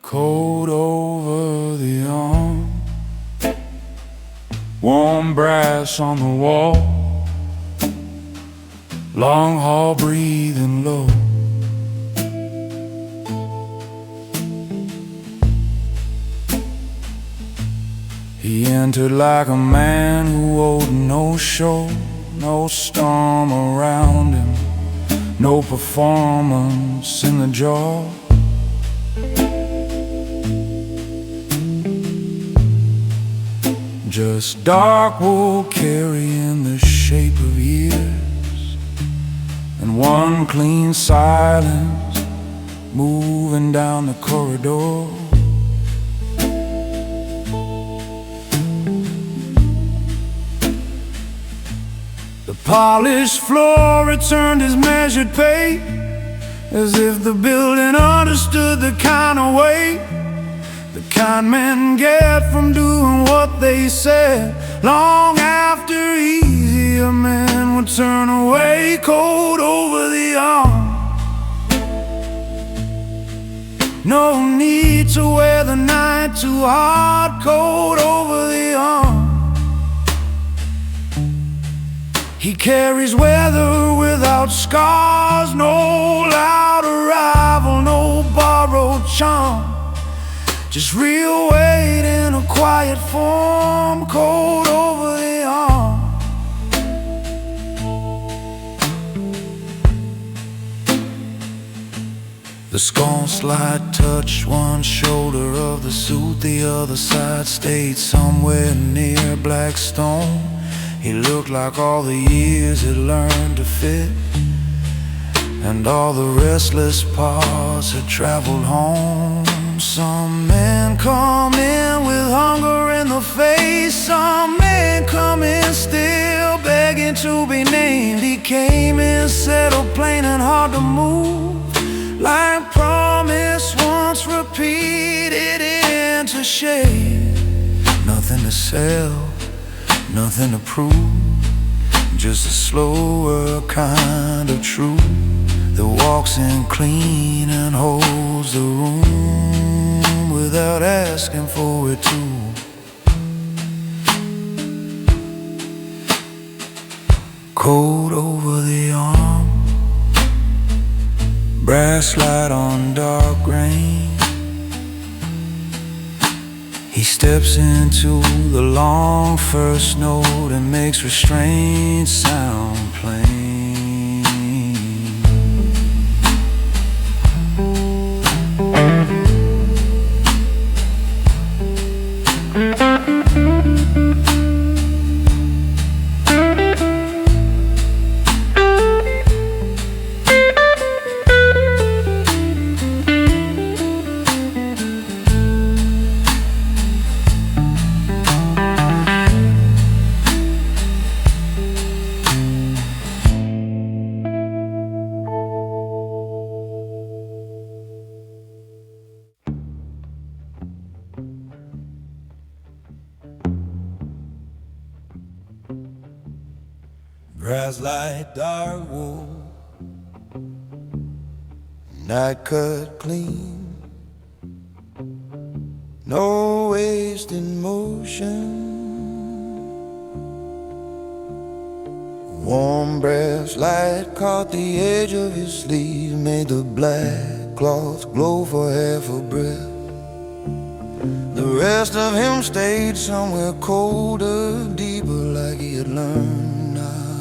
Coat over the arm, warm brass on the wall, long haul breathing low. He entered like a man who owed no show, no storm around him, no performance in the jaw. Just dark wool carrying the shape of years, and one clean silence moving down the corridor. The polished floor returned his measured pace, as if the building understood the kind of weight the kind men get from doing what they said. Long after easier men would turn away. Coat over the arm, no need to wear the night too hard. Coat over the arm, he carries weather without scars. No loud arrival, no borrowed charm, just real weight in a quiet form. Coat over the arm, the sconce light touched one shoulder of the suit, the other side stayed somewhere near black stone. He looked like all the years had learned to fit, and all the restless parts had traveled home. Some men come in with hunger in the face, some men come in still begging to be named. He came in settled, plain and hard to move, like promise once repeated into shade. Nothing to sell, nothing to prove, just a slower kind of truth that walks in clean and holds the room without asking for it to. Coat over the arm, brass light on dark grain. He steps into the long first note and makes restraint sound plain. Brass light, dark wool, night cut clean, no wasted motion. Warm brass light caught the edge of his sleeve, made the black cloth glow for half a breath. The rest of him stayed somewhere colder, deeper, like he had learned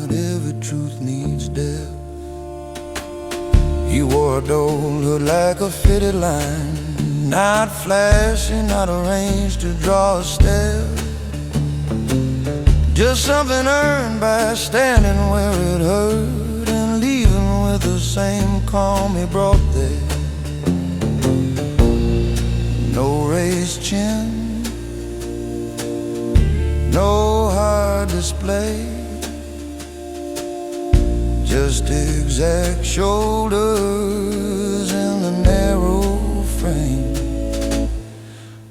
every truth needs depth. He wore a dull hood like a fitted line, not flashy, not arranged to draw a stare, just something earned by standing where it hurt and leaving with the same calm he brought there. No raised chin, no hard display, just exact shoulders in the narrow frame.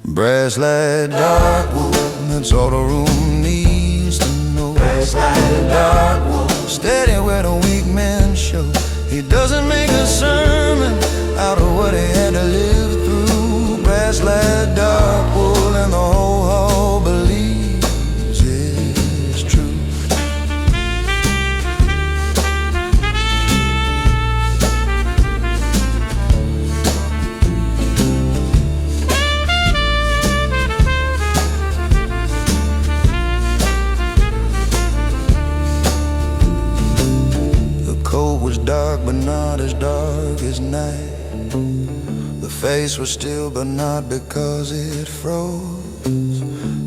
Brass light, dark wool, that's all the room needs to know. Brass light, dark wool, steady where the weak men show. He doesn't make a sermon out of what he had to live through. Brass but not as dark as night. The face was still, but not because it froze.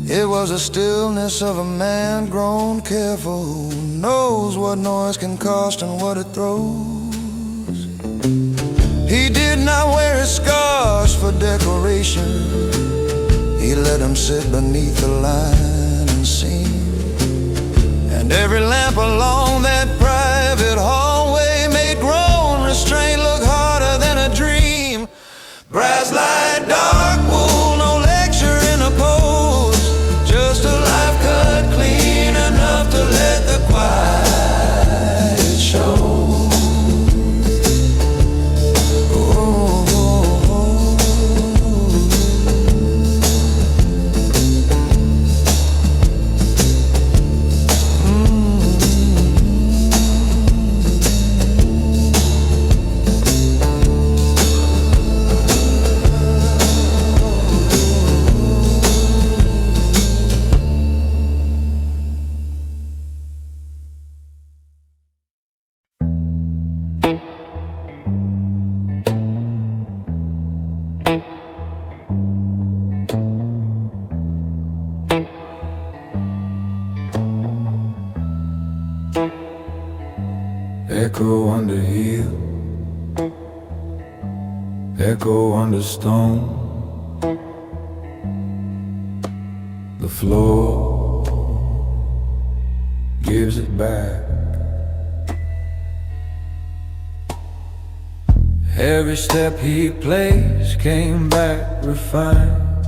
It was the stillness of a man grown careful, who knows what noise can cost and what it throws. He did not wear his scars for decoration. He let them sit beneath the line and sing. And every lamp along that private hallway made grown restraint look harder than a dream. Brass light, dark wool, no lecture in a pose, just a life cut clean enough to let the quiet show. Echo under hill, echo under stone. The floor gives it back. Every step he plays came back refined.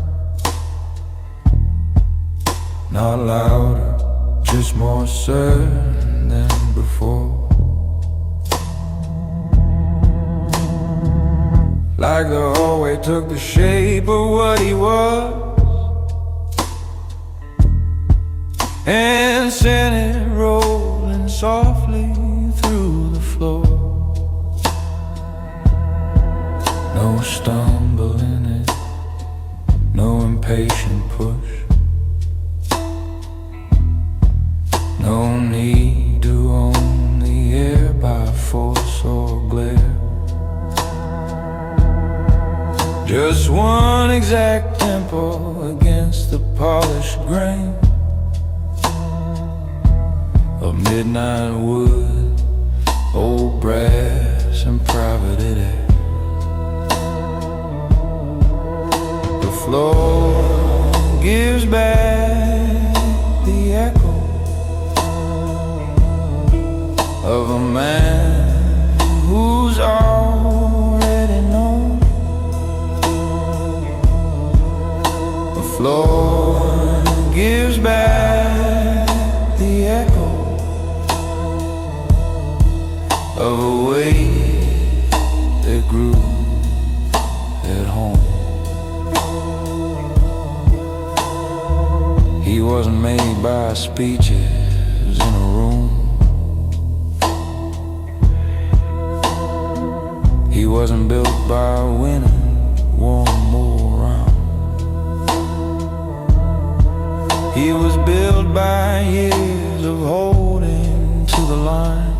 Not louder, just more certain than before. Like the hallway took the shape of what he was and sent it rolling softly through the floor. No stumble in it, no impatient push, no need to own the air by force or glare. Just one exact tempo against the polished grain of midnight wood, old brass and private air. The floor gives back the echo of a man who's already known. The floor gives back the echo of a way that grew at home. He wasn't made by speeches in a room. He wasn't built by winning one more round. He was built by years of holding to the line,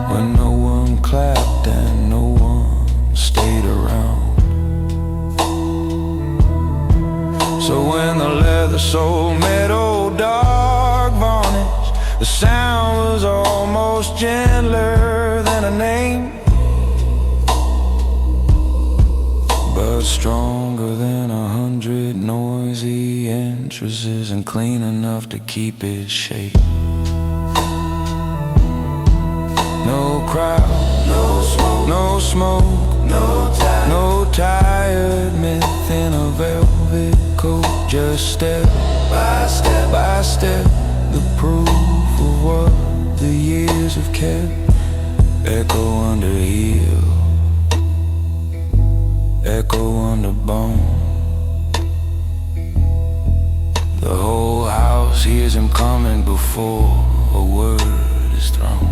when no one clapped and no one stayed around. So when the leather sole met old dark varnish, the sound was almost gentler than a name, but stronger than 100 noisy entrances, and clean enough to keep its shape. No crowd, no smoke, no tired myth in a velvet coat. Just step by step, the proof of what the years have kept. Echo under heel, echo under bone. The whole house hears him coming before a word is thrown.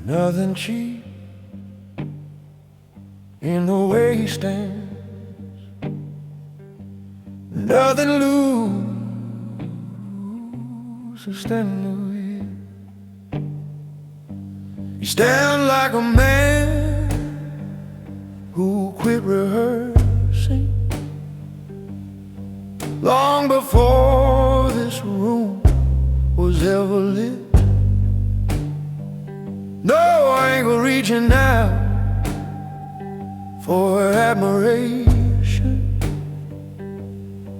Nothing cheap in the way he stands, nothing loose or standing with. He stands like a man who quit rehearsing long before this room was ever lit. No angle reaching out for admiration,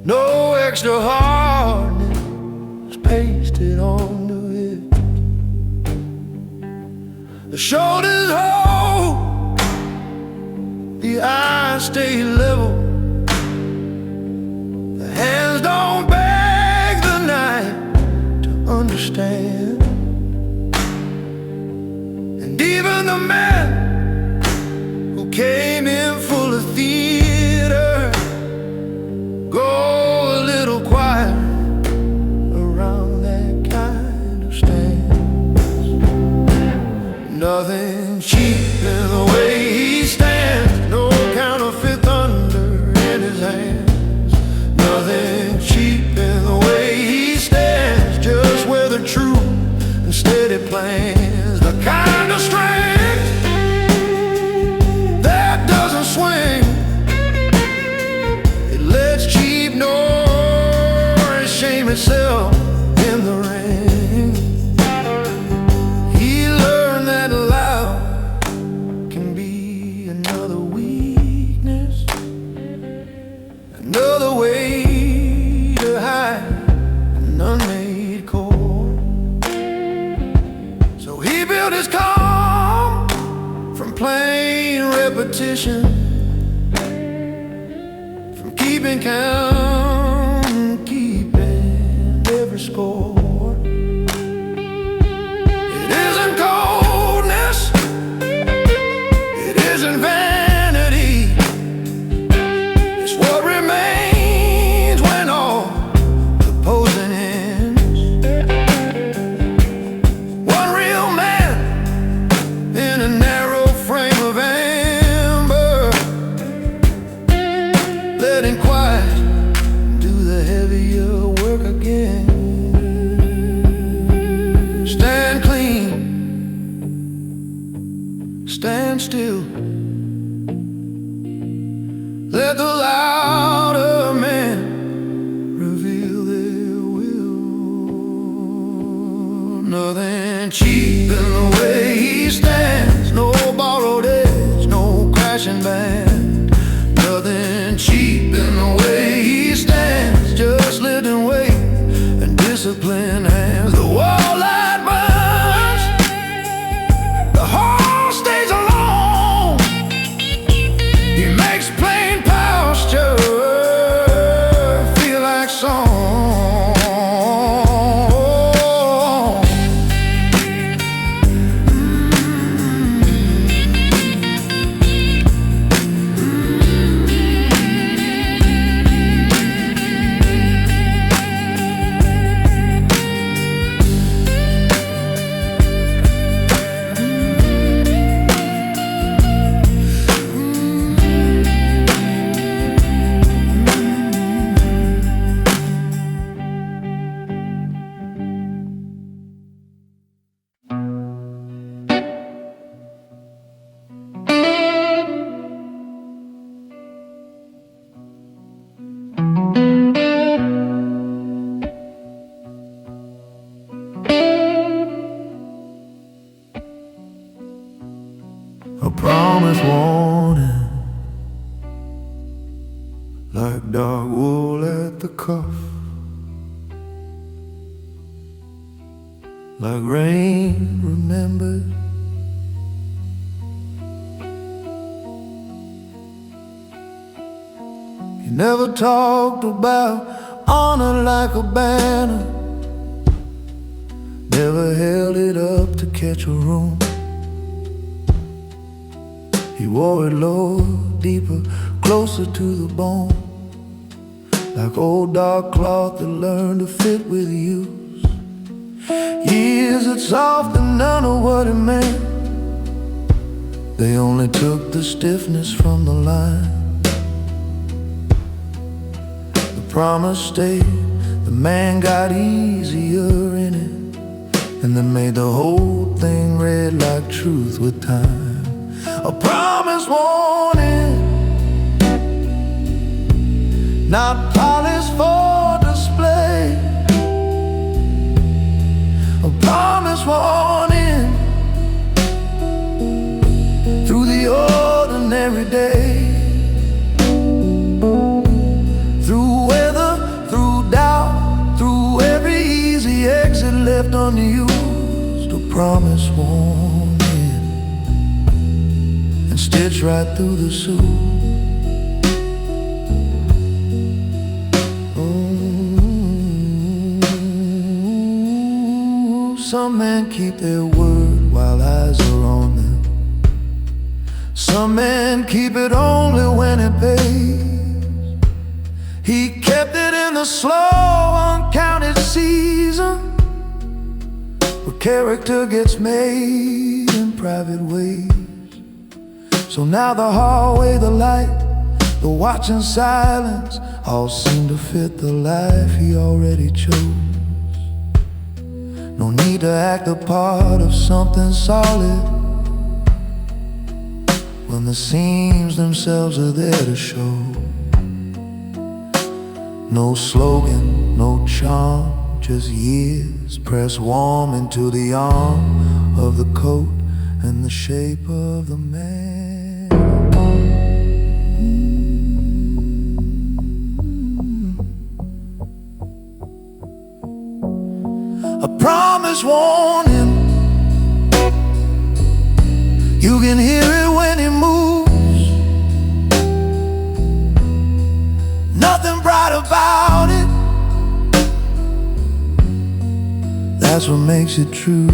no extra hardness pasted onto it. The shoulders hold, the eyes stay level, the hands don't beg the night to understand. And even the man who came in full of theater go a little quiet around that kind of stance. Nothing cheap in the way he stands, no counterfeit thunder in his hands. Nothing cheap in the way he stands, just where the true and steady plans. The kind of strength that doesn't swing, it lets cheap nor shame itself in the ring. He learned that loud can be another weakness, another way to hide an unmade core. So he built his calm from plain repetition, from keeping count and keeping every score. It isn't coldness, it isn't vanity, it's what remains when all the posing ends. One real man in a narrow frame of amber, letting quiet do the heavier work again. Stand clean, stand still, let the louder men reveal their will. Nothing cheap in the way he stands, no borrowed edge, no crashing band. Nothing cheap in the way he stands, just lifting weight and disciplined hands. The wall light burns, the horse stays alone, he makes plain posture feel like song. A promise warning, like dark wool at the cuff, like rain remembered. He never talked about honor like a banner, never held it up to catch a room. He wore it low, deeper, closer to the bone, like old dark cloth that learned to fit with use. Years had softened none of what it meant, They only took the stiffness from the line. The promise stayed, the man got easier in it, and they made the whole thing red like truth with time. A promise wanted, not polished for display. A promise wanted through the ordinary day, through weather, through doubt, through every easy exit left unused. A promise wanted and stitched right through the suit. Some men keep their word while eyes are on them. Some men keep it only when it pays. He kept it in the slow, uncounted season, where character gets made in private ways. So now the hallway, the light, the watch and silence all seem to fit the life he already chose. No need to act a part of something solid when the seams themselves are there to show. No slogan, no charm, just years pressed warm into the arm of the coat and the shape of the man. A promise warning, you can hear it when it moves. Nothing bright about it, that's what makes it true.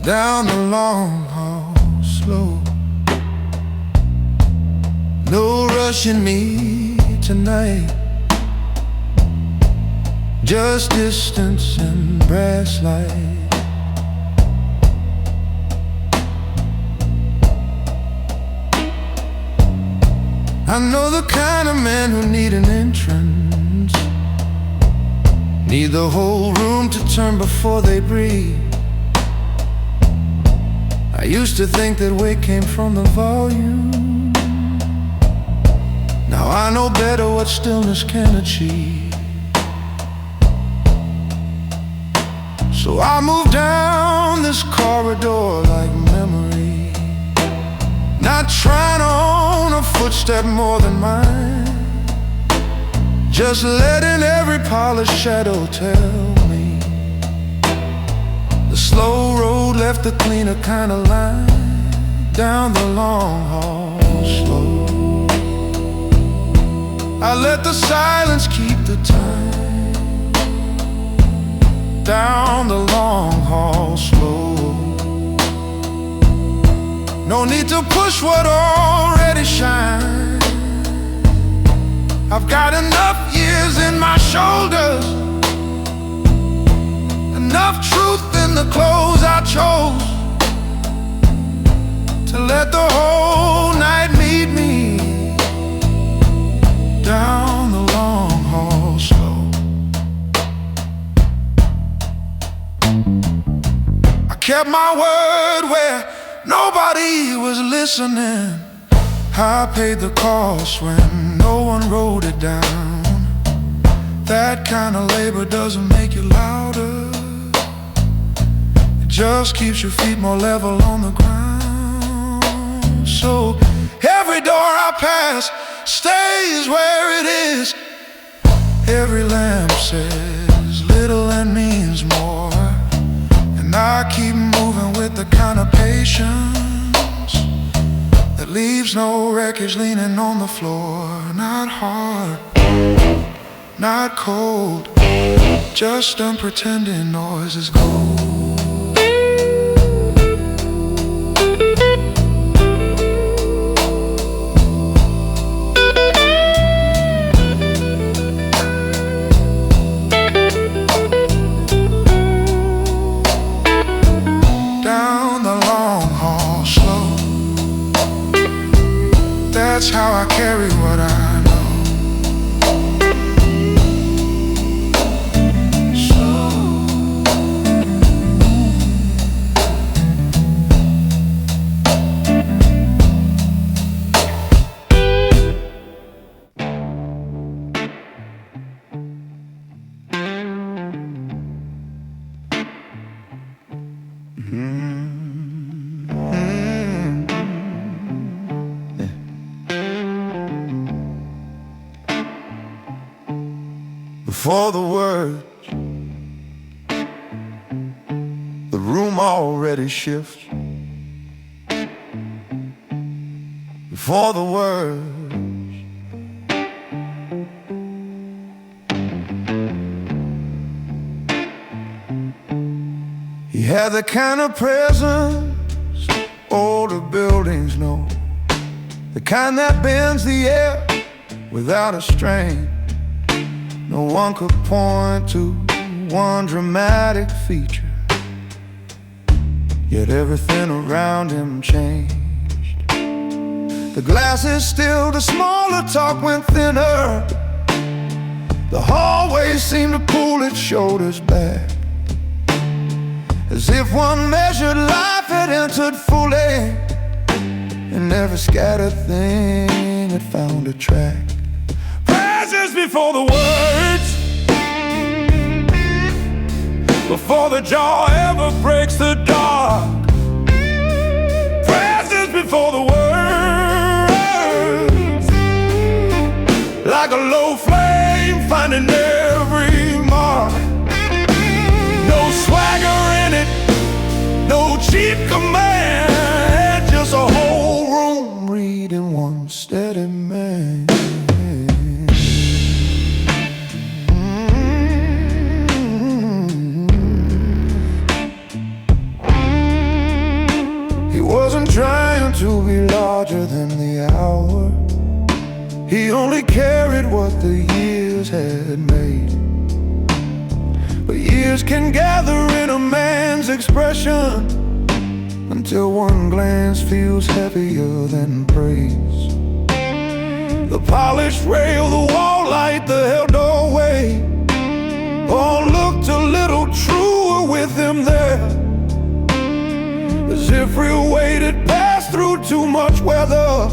Down the long hall, slow. No rushing me tonight, just distance and brass light. I know the kind of men who need an entrance, need the whole room to turn before they breathe. I used to think that weight came from the volume. Now I know better what stillness can achieve. So I move down this corridor like memory, not trying to own a footstep more than mine, just letting every polished shadow tell me the slow road left a cleaner kind of line. Down the long hall, slow. I let the silence keep the time. Down the long hall, slow. No need to push what already shines. I've got enough years in my shoulders, enough truth in the clothes I chose to let the whole night meet me. Down the long hall, slow. I kept my word where nobody was listening. I paid the cost when no one wrote it down. That kind of labor doesn't make you louder, it just keeps your feet more level on the ground. So every door I pass stays where it is. Every lamp says little and means more, and I keep moving with the kind of patience that leaves no wreckage leaning on the floor. Not hard, not cold, just unpretending noise is gold. That's how I carry what I know. Before the words, the room already shifts. Before the words, he had the kind of presence older buildings know, the kind that bends the air without a strain. No one could point to one dramatic feature, yet everything around him changed. The glasses still, the smaller talk went thinner. The hallway seemed to pull its shoulders back, as if one measured life had entered fully, and every scattered thing had found a track. Presence before the words, before the jaw ever breaks the dark. Presence before the words, like a low flame finding every mark. No swagger in it, no cheap command, just a whole room reading one steady man. He wasn't trying to be larger than the hour. He only carried what the years had made. But years can gather in a man's expression until one glance feels heavier than praise. The polished rail, the wall light, the held doorway, all looked a little truer with him there, as if real weight had passed through too much weather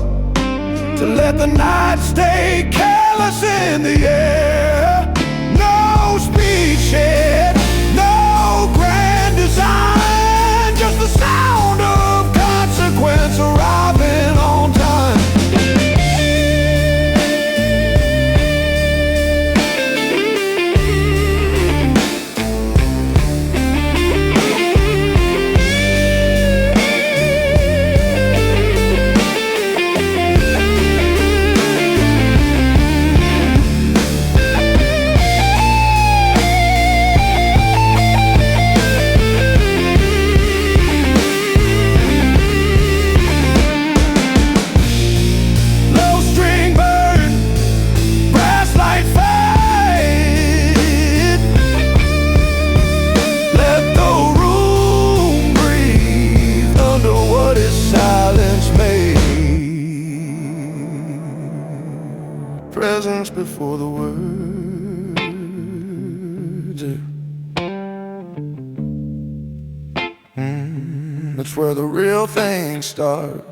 to let the night stay careless in the air. No speech yet, no grand design, just the sound of consequence arriving on time. Presence before the words. That's where the real thing starts.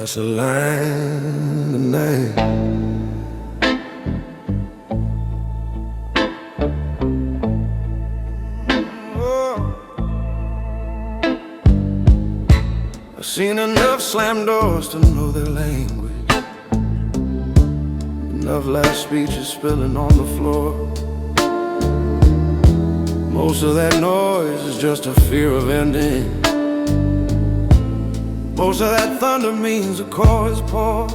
That's a line tonight. I've seen enough slam doors to know their language, enough last speeches spilling on the floor. Most of that noise is just a fear of ending. Most of that thunder means the core is poor.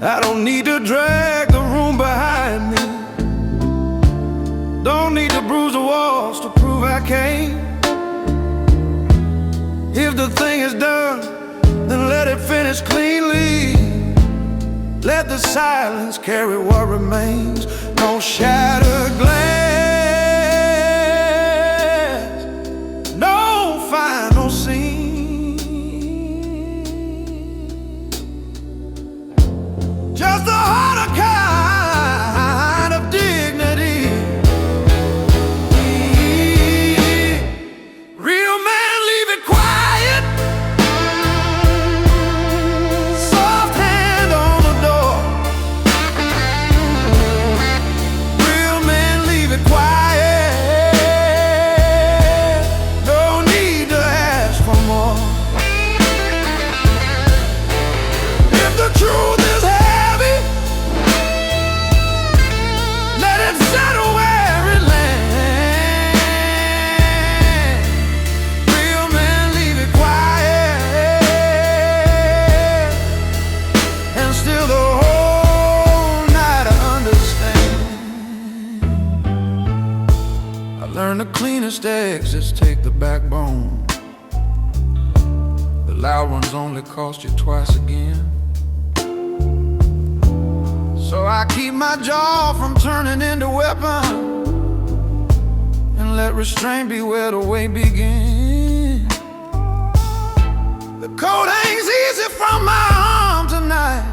I don't need to drag the room behind me, don't need to bruise the walls to prove I came. If the thing is done, then let it finish cleanly. Let the silence carry what remains. No shattered glass, no final scene, just a harder kind of dignity. Real men leave it quiet, soft hand on the door. Real men leave it quiet, no need to ask for more. If the truth is heavy, let it settle where it lands. Real men leave it quiet, and still the whole night I understand. I learned the cleanest exits take the backbone. The loud ones only cost you twice again. So I keep my jaw from turning into a weapon, and let restraint be where the way begins. The coat hangs easy from my arm tonight,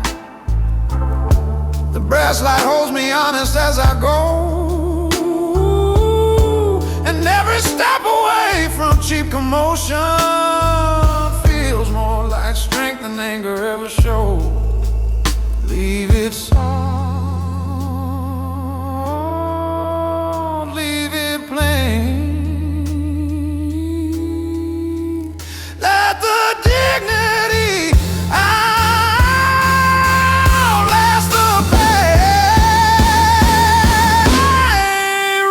the brass light holds me honest as I go, and every step away from cheap commotion feels more like strength than anger ever showed. Leave it soft, leave it plain. Let the dignity outlast the pain.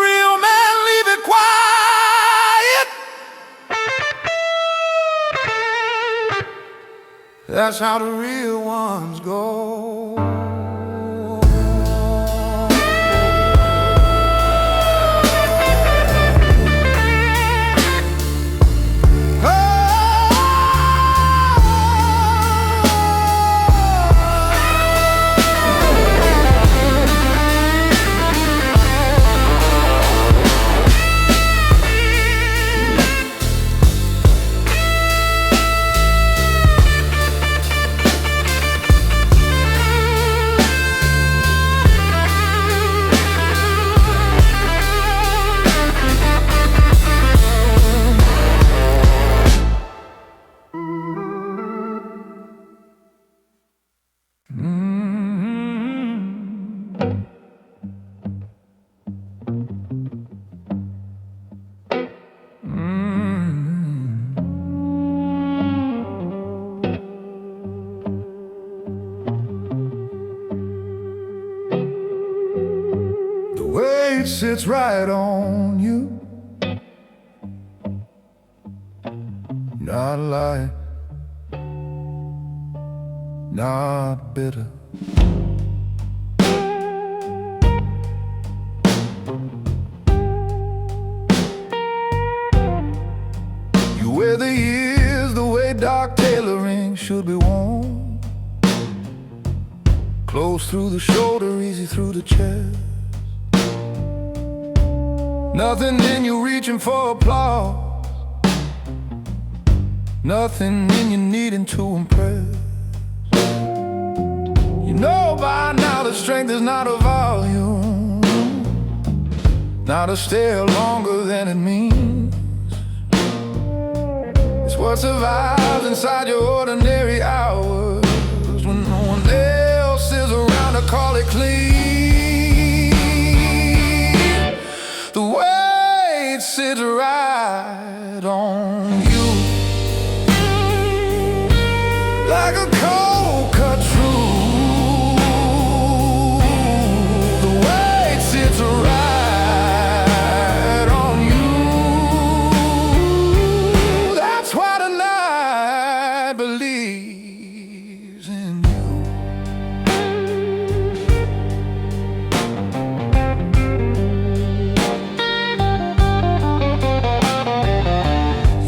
Real men leave it quiet, that's how the real ones go. It sits right on you, not lying, not bitter. You wear the years the way dark tailoring should be worn, close through the shoulder, easy through the chest. Nothing in you reaching for applause, nothing in you needing to impress. You know by now that strength is not a volume, not a stare longer than it means. It's what survives inside your ordinary hours, when no one else is around to call it clean. The weight sits right on you, like a cold cut truth. The weight sits right on you. That's why the night believes in you.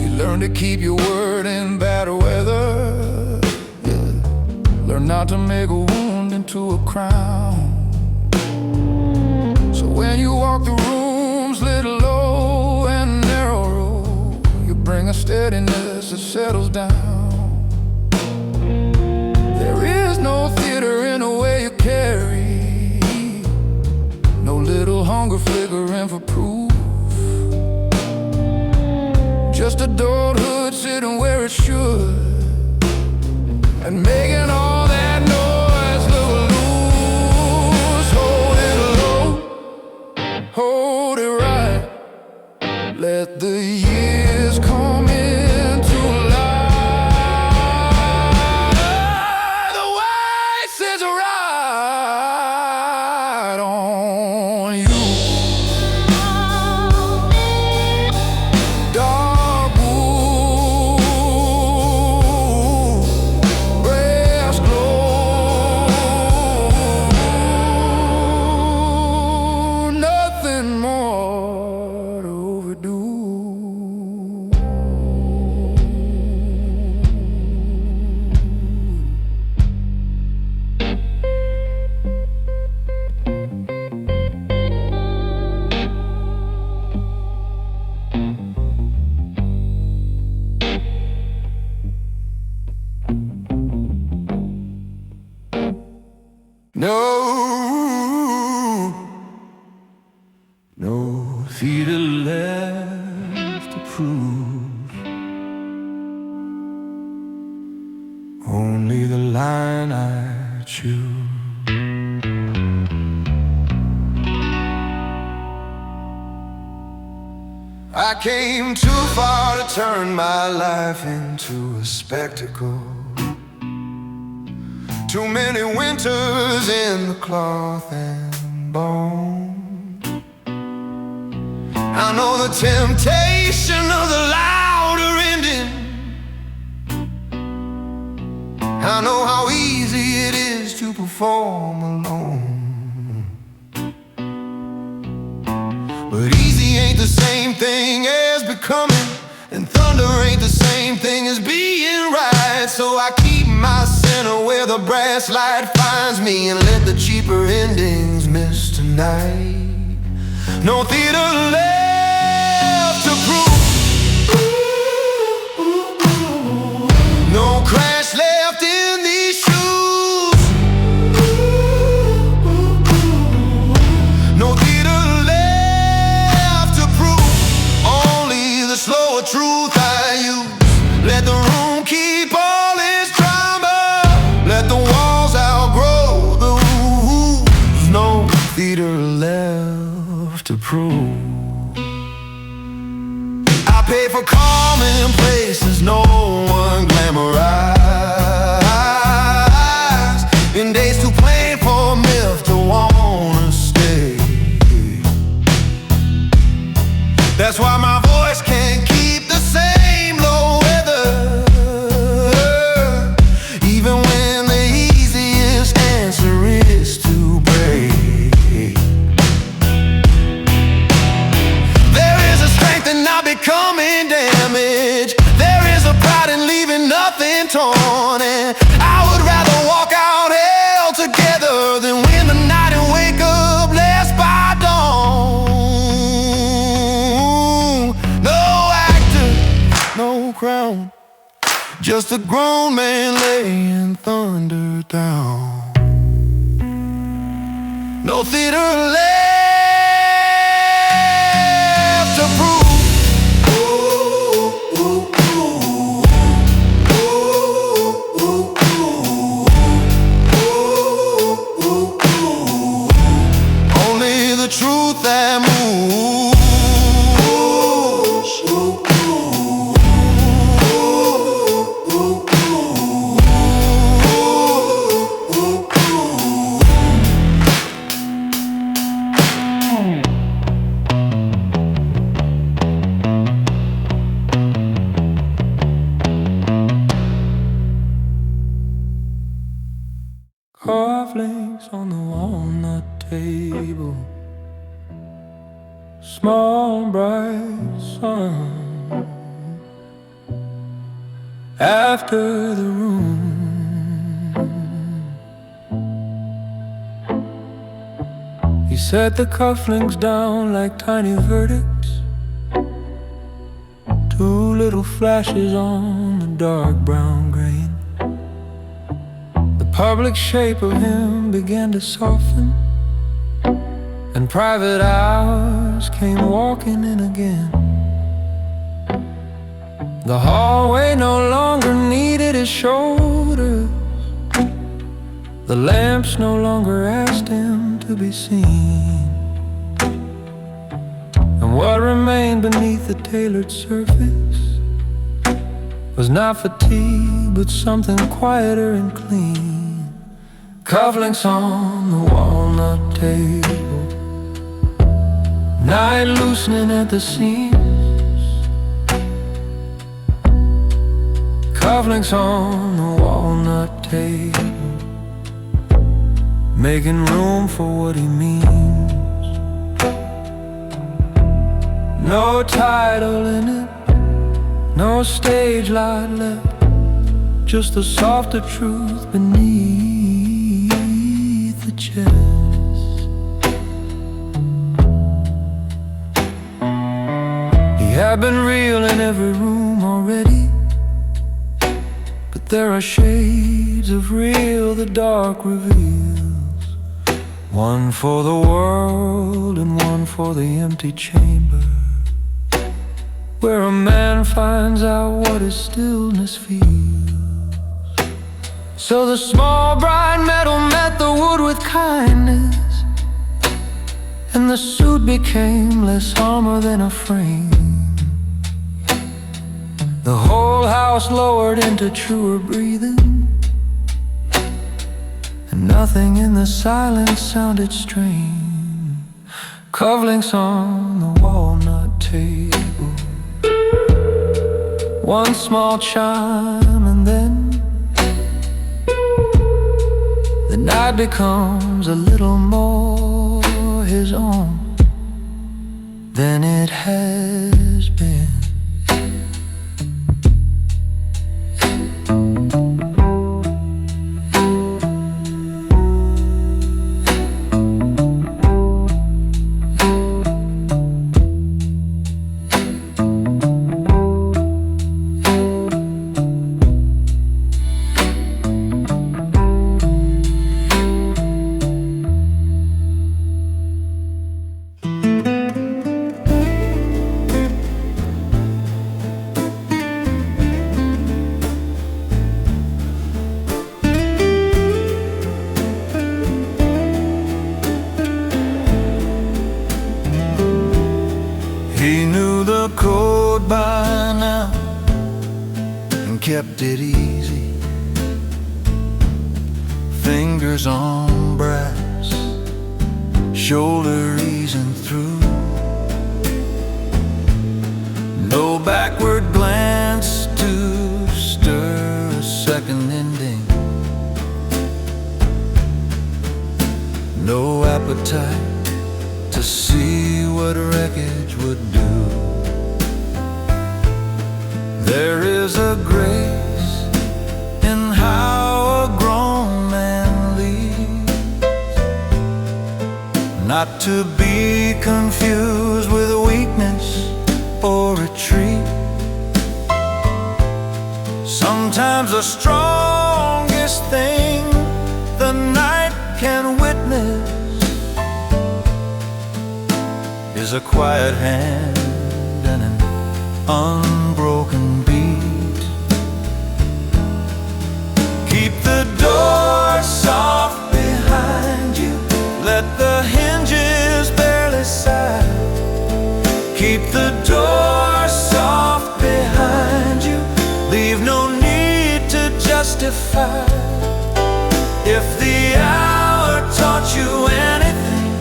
You learn to keep your word in bad weather. Learn not to make a wound into a crown. So when you walk the rooms lit low and narrow, you bring a steadiness that settles down. There is no theater in the way you carry, no little hunger flickering for proof, just adulthood sitting where it should, and making all that noise look loose. Hold it low, hold it right. Let the years come into light. The weight sits right on you. Dark wood, brass glow, nothing more to overdo. No theater left to prove, only the line I choose. I came too far to turn my life into a spectacle. Too many winters in the cloth and bone. I know the temptation of the louder ending. I know how easy it is to perform alone. But easy ain't the same thing as becoming, and thunder ain't the same thing as being right. So I keep my center where the brass light finds me, and let the cheaper endings miss tonight. No theater left to prove, no crash left in these shoes, no theater left to prove, only the slower truth I use. Let the room keep all its drama, let the walls outgrow the rules. No theater left to prove. I pay for calming places no one glamorized, in days too plain for a myth to wanna stay. That's why my voice can't keep the same low weather, even when the easiest answer is to break. There is a strength in not becoming damaged. There is a pride in leaving nothing torn, and I would rather walk out hell together than win the night and wake up less by dawn. No actor, no crown, just a grown man laying thunder down. No theater left to prove. table, small bright sun. After the room, he set the cufflinks down like tiny verdicts, two little flashes on the dark brown grain. The public shape of him began to soften, and private hours came walking in again. The hallway no longer needed his shoulders, the lamps no longer asked him to be seen, and what remained beneath the tailored surface was not fatigue, but something quieter and clean. Cufflinks on the walnut table, night loosening at the seams. Cufflinks on the walnut table, making room for what he means. No title in it, no stage light left, just the softer truth beneath the chest. He had been real in every room already, but there are shades of real the dark reveals, one for the world and one for the empty chamber, where a man finds out what his stillness feels. So the small bright metal met the wood with kindness, and the suit became less armor than a frame. The whole house lowered into truer breathing, and nothing in the silence sounded strange. Cufflinks on the walnut table, one small chime, and then the night becomes a little more his own than it has been. He knew the code by now and kept it easy. Fingers on brass, shoulder easing through. No backward glance to stir a second ending. No appetite to see what wreckage would do. There is a grace in how a grown man leads, not to be confused with weakness or retreat. Sometimes the strongest thing the night can witness is a quiet hand and an unbroken beat. Keep the door soft behind you, let the hinges barely sigh. Keep the door soft behind you, leave no need to justify. If the hour taught you anything,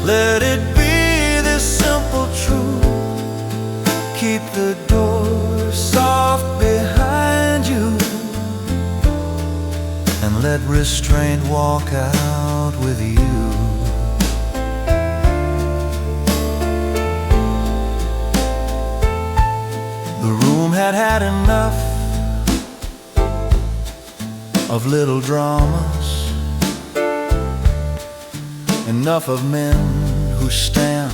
let it be this simple truth. Keep the door soft behind you, and let restraint walk out with you. had had enough of little dramas, enough of men who stamp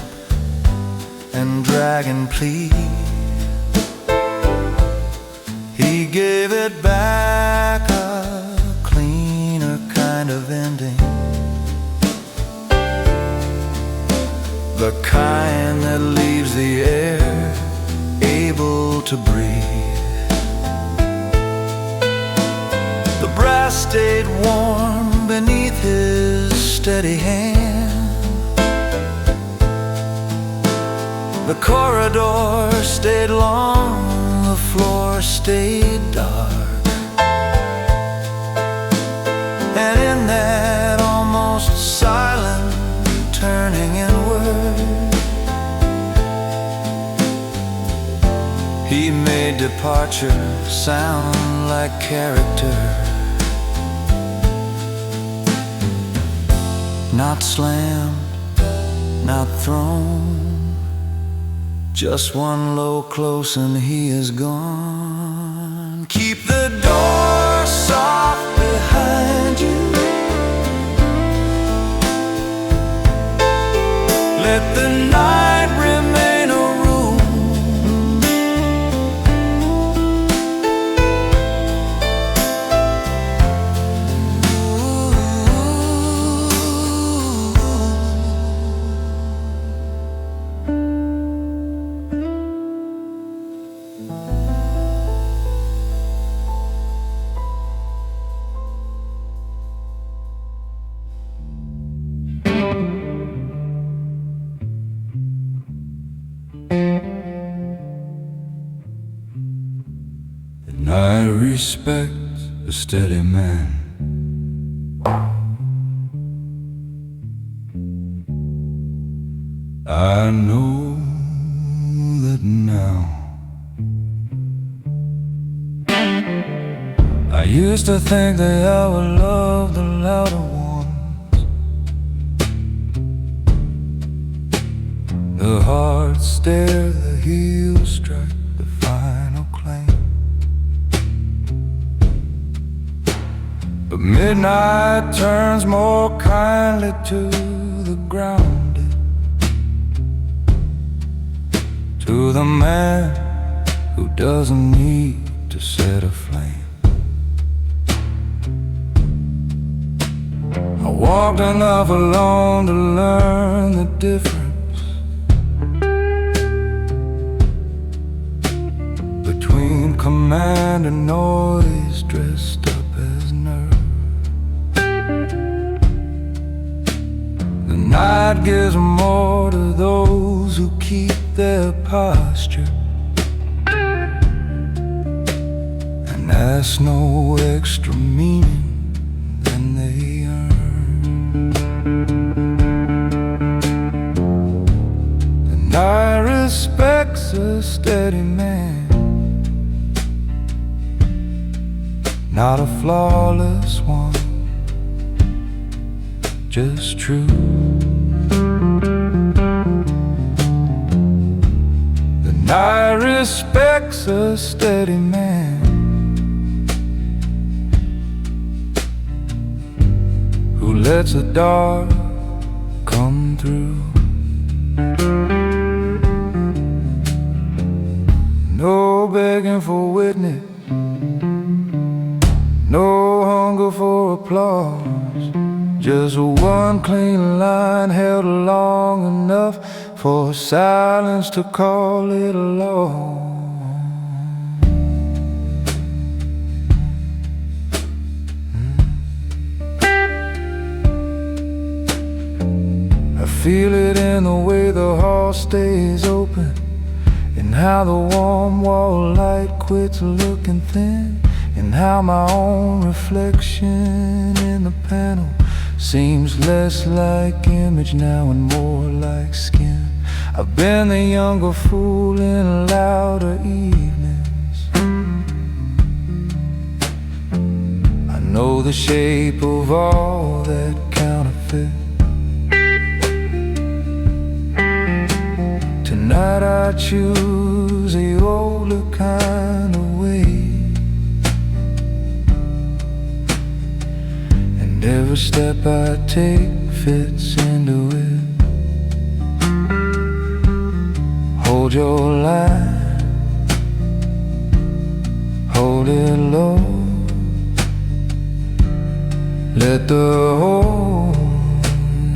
and drag and plead. He gave it back a cleaner kind of ending, the kind that leaves the air able to breathe. The brass stayed warm beneath his steady hand. The corridor stayed long, the floor stayed dark, and in that almost silent turning inward, he made departure sound like character. Not slammed, not thrown, just one low close and he is gone. Keep the door soft behind you, let the night remain a room. And I respect a steady man. I know that now. I used to think that I would love the louder ones, the hard stare, the heel strike, the final claim. But midnight turns more kindly to the grounded, to the man who doesn't need to set a flame. I walked enough alone to learn the difference between command and noise dressed up as nerve. The night gives more to those who keep their posture and ask no extra meaning than they earn. And I respect a steady man, not a flawless one, just true. And I respect a steady man who lets the dark come through. No begging for witness, no hunger for applause, just one clean line held long enough for silence to call it a law. I feel it in the way the hall stays open, and how the warm wall light quits looking thin, and how my own reflection in the panel seems less like image now and more like skin. I've been the younger fool in louder evenings. I know the shape of all that counterfeit. Tonight I choose the older kind step I take fits into it. Hold your line, hold it low. Let the whole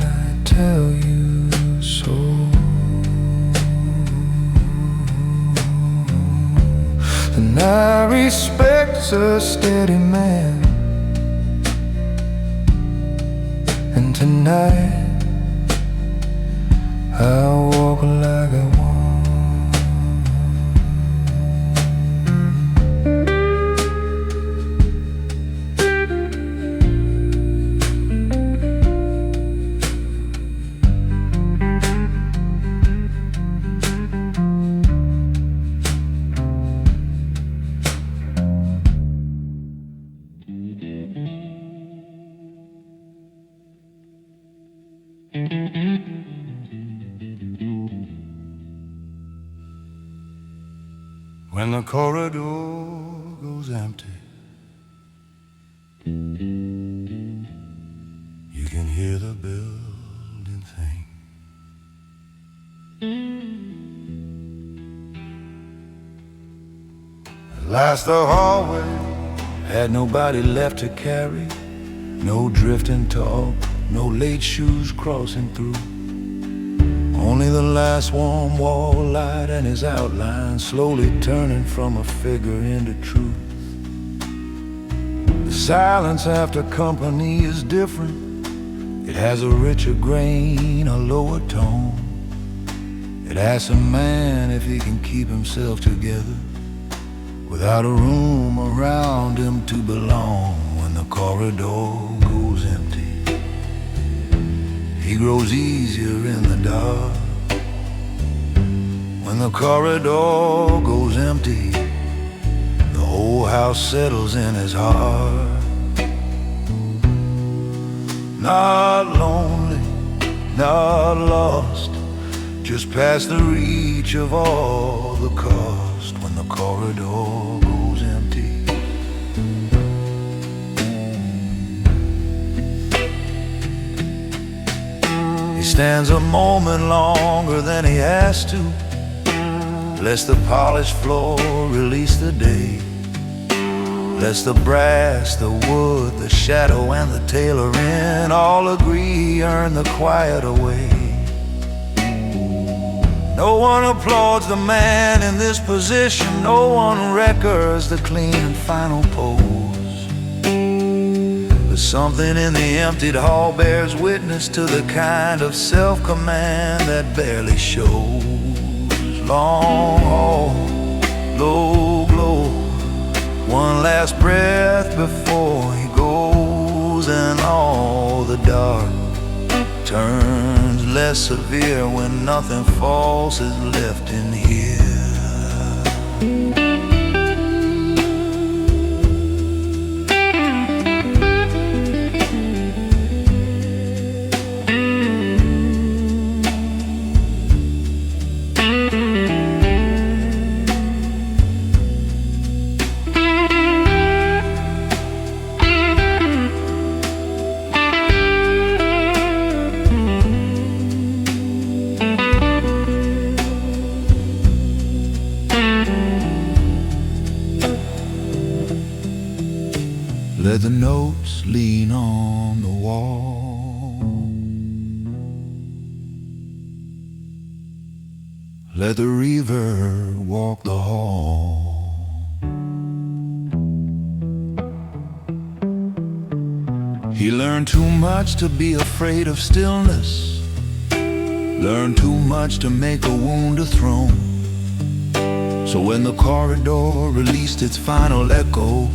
night tell you so. And I respect a steady man. And tonight I'll walk like I want. When the corridor goes empty, you can hear the building sing. At last the hallway had nobody left to carry. No drifting talk, no late shoes crossing through. Only the last warm wall light and his outline slowly turning from a figure into truth. The silence after company is different. It has a richer grain, a lower tone. It asks a man if he can keep himself together without a room around him to belong. When the corridor goes empty, he grows easier in the dark. When the corridor goes empty, the whole house settles in his heart. Not lonely, not lost, just past the reach of all the cost. When the corridor goes empty, stands a moment longer than he has to, lest the polished floor release the day, lest the brass, the wood, the shadow and the tailoring all agree earn the quiet away. No one applauds the man in this position, no one records the clean and final pose. But something in the emptied hall bears witness to the kind of self-command that barely shows. Long haul, low glow, one last breath before he goes. And all the dark turns less severe when nothing false is left in here. Let the notes lean on the wall. Let the reverb walk the hall. He learned too much to be afraid of stillness, learned too much to make a wound a throne. So when the corridor released its final echo,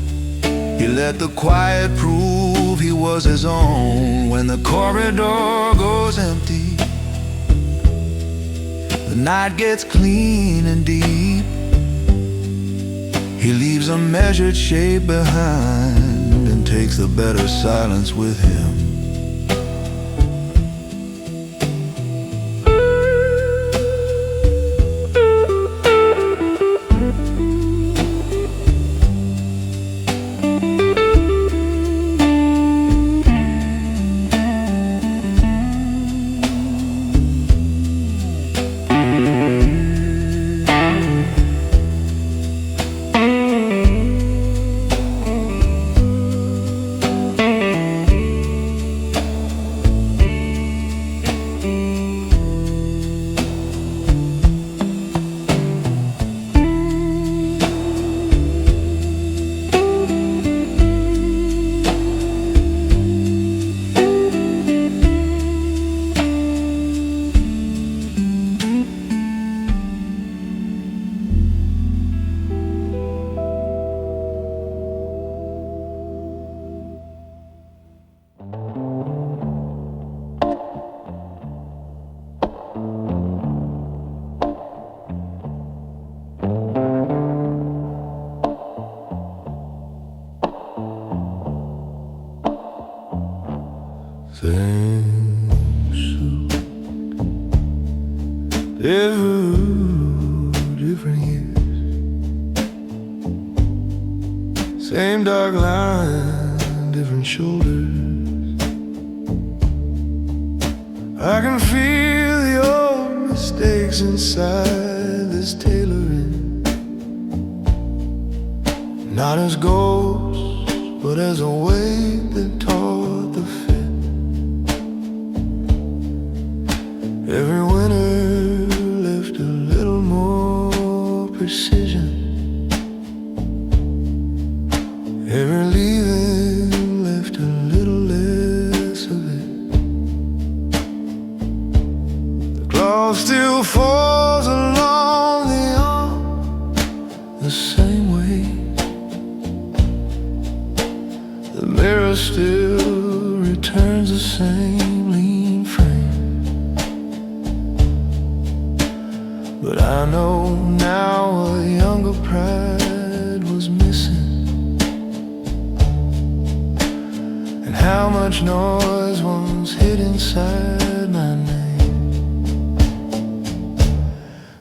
he let the quiet prove he was his own. When the corridor goes empty, the night gets clean and deep. He leaves a measured shape behind and takes the better silence with him. Same dark line, different shoulders. I can feel the old mistakes inside this tailoring. Not as ghosts, but as a weight that taught the fit. Every winter left a little more precision. Every leaving left a little less of it. The cloth still falls along the arm the same way. The mirror still returns the same lean frame. But I know now a younger pride was missing, and how much noise once hid inside my name.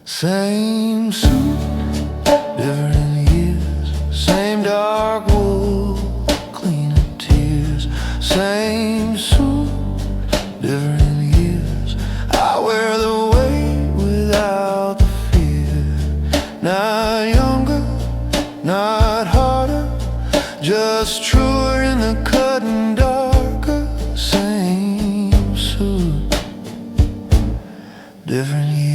Same suit, different years. Same dark wool, cleaner tears. Same suit, different years. I wear the weight without the fear. Not younger, not harder, just truer in the cut and darker. Same suit, different years.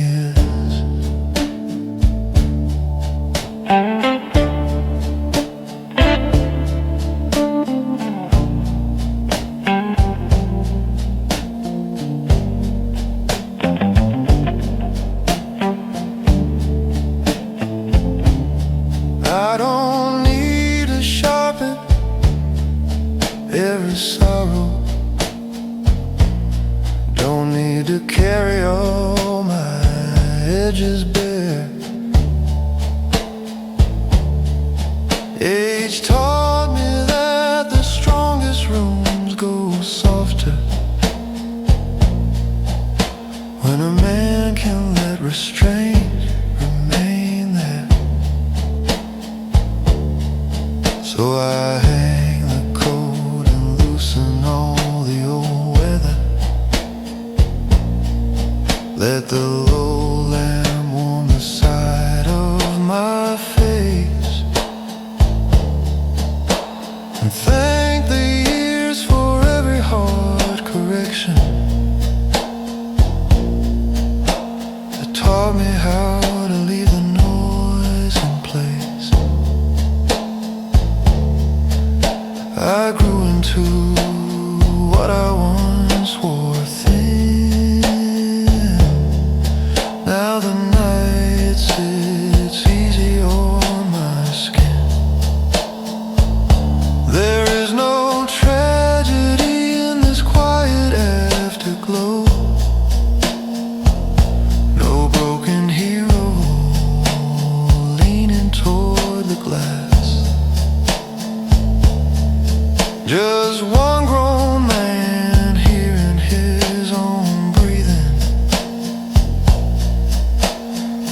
I don't need to sharpen every sorrow. Don't need to carry all my edges bare. Age taught me that the strongest rooms go softer when a man can let restraint remain there. So I hang the coat and loosen all the old weather. Let the low lamp warm the side of my face, and thank the years for every hard correction that taught me how to leave the noise in place. I grew into what I once wore thin. Now the night sits easy on my skin. There is no tragedy in this quiet afterglow. No broken hero leaning toward the glass. Just one grown man hearing his own breathing,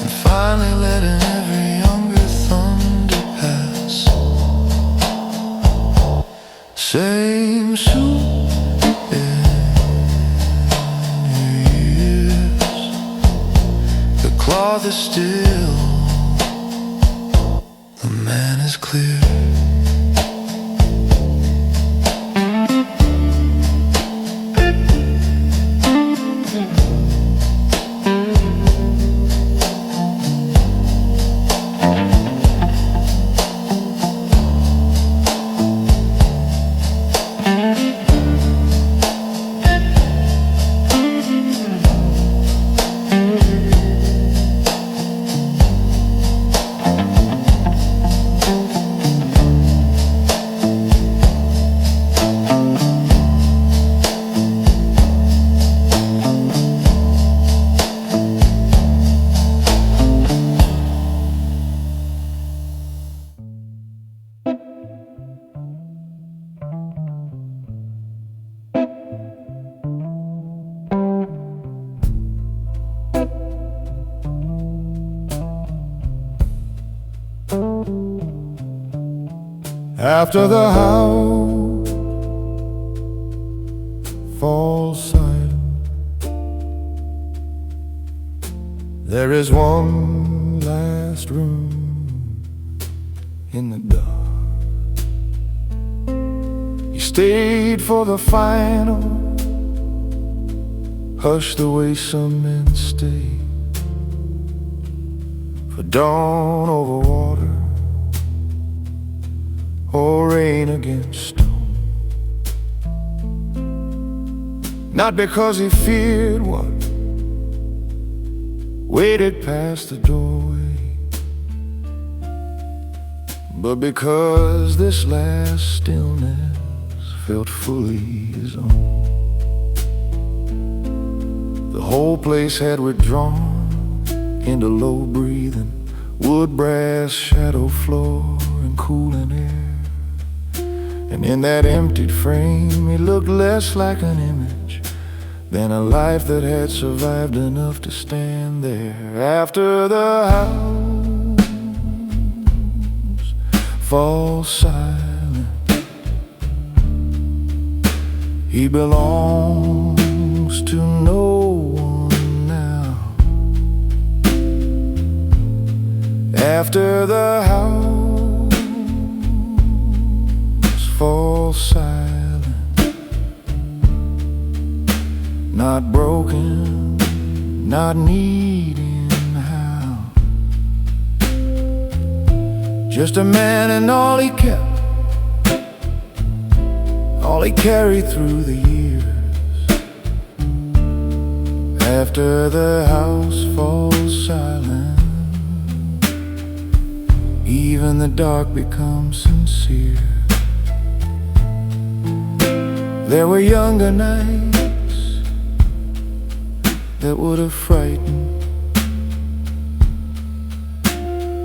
and finally letting every younger thunder pass. Same suit in your years. The cloth is still, the man is clear. After the house falls silent, there is one last room in the dark. He stayed for the final, hushed the way some men stay, for dawn over water or rain against stone. Not because he feared what waited past the doorway, but because this last stillness felt fully his own. The whole place had withdrawn into low breathing, wood, brass, shadow floor, and cooling air. And in that emptied frame, he looked less like an image than a life that had survived enough to stand there. After the house falls silent, he belongs to no one now. After the house falls silent, not broken, not needing how, just a man and all he kept, all he carried through the years. After the house falls silent, even the dark becomes sincere. There were younger nights that would have frightened,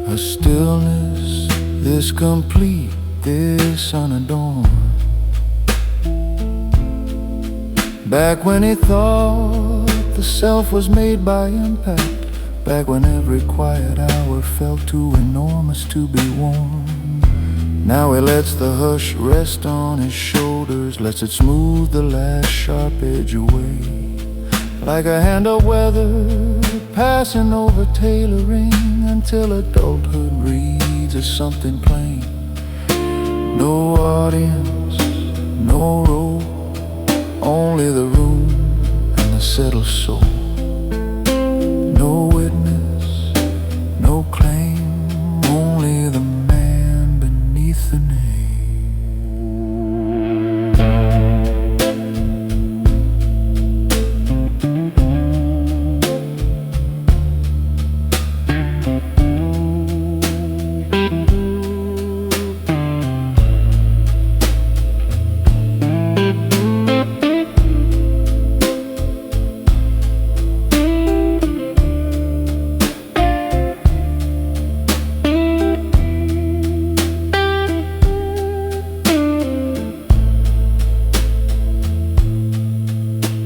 a stillness this complete, this unadorned. Back when he thought the self was made by impact, back when every quiet hour felt too enormous to be worn. Now he lets the hush rest on his shoulders, lets it smooth the last sharp edge away, like a hand of weather passing over tailoring, until adulthood reads as something plain. No audience, no role, only the room and the settled soul. No witness, no claim, only the man beneath the name.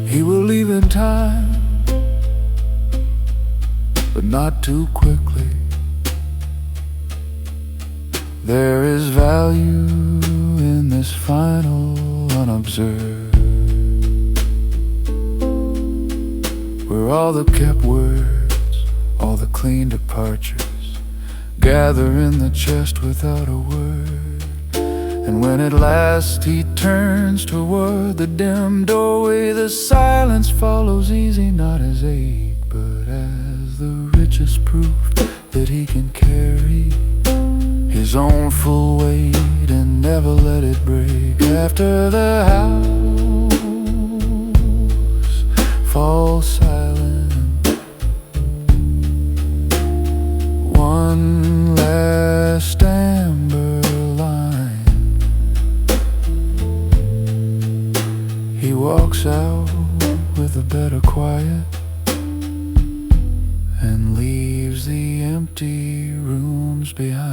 He will leave in time, but not too quickly. There is value in this final unobserved, where all the kept words, all the clean departures, gather in the chest without a word. And when at last he turns toward the dim doorway, the silence follows easy, not as aid, but as the richest proof that he can carry his own full weight and never let it break. After the house falls silent, one last amber line, he walks out with a better quiet and leaves the empty rooms behind.